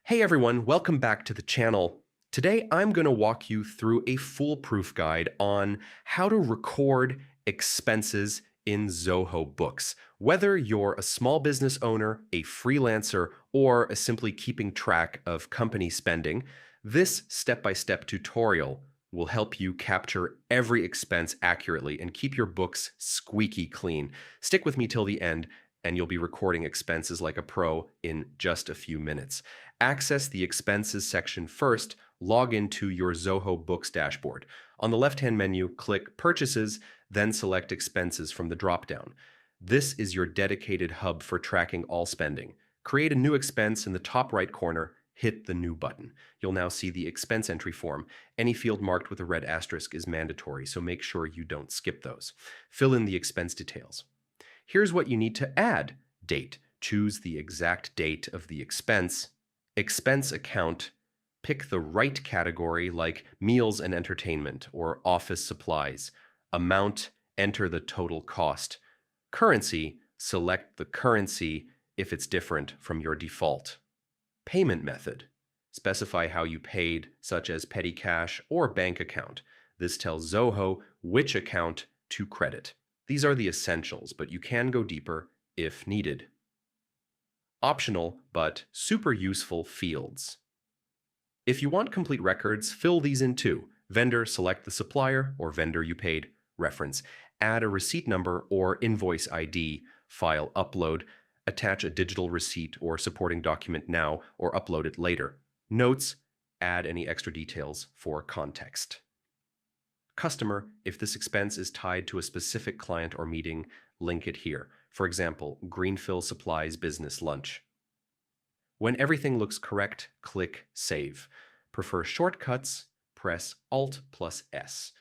Hey everyone, welcome back to the channel. Today I'm going to walk you through a foolproof guide on how to record expenses in Zoho Books. Whether you're a small business owner, a freelancer, or simply keeping track of company spending, this step-by-step tutorial will help you capture every expense accurately and keep your books squeaky clean. Stick with me till the end and you'll be recording expenses like a pro in just a few minutes. Access the expenses section first, log into your Zoho Books dashboard. On the left-hand menu, click Purchases, then select Expenses from the dropdown. This is your dedicated hub for tracking all spending. Create a new expense in the top right corner, hit the New button. You'll now see the expense entry form. Any field marked with a red asterisk is mandatory, so make sure you don't skip those. Fill in the expense details. Here's what you need to add. Date. Choose the exact date of the expense. Expense account. Pick the right category like meals and entertainment or office supplies. Amount. Enter the total cost. Currency. Select the currency if it's different from your default. Payment method. Specify how you paid, such as petty cash or bank account. This tells Zoho which account to credit. These are the essentials, but you can go deeper if needed. Optional, but super useful fields. If you want complete records, fill these in too. Vendor, select the supplier or vendor you paid. Reference. Add a receipt number or invoice ID. File upload. Attach a digital receipt or supporting document now or upload it later. Notes. Add any extra details for context. Customer, if this expense is tied to a specific client or meeting, link it here. For example, Greenfill Supplies Business Lunch. When everything looks correct, click Save. Prefer shortcuts, press Alt+S.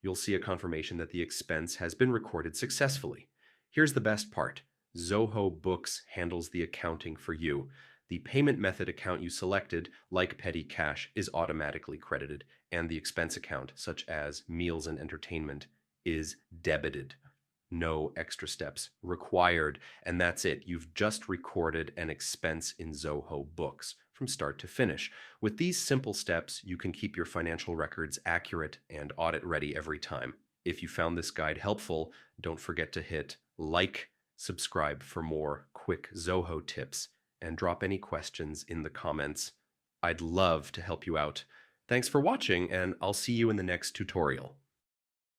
You'll see a confirmation that the expense has been recorded successfully. Here's the best part. Zoho Books handles the accounting for you. The payment method account you selected, like petty cash, is automatically credited, and the expense account, such as meals and entertainment, is debited. No extra steps required, and that's it. You've just recorded an expense in Zoho Books from start to finish. With these simple steps, you can keep your financial records accurate and audit ready every time. If you found this guide helpful, don't forget to hit like, subscribe for more quick Zoho tips, and drop any questions in the comments. I'd love to help you out. Thanks for watching, and I'll see you in the next tutorial.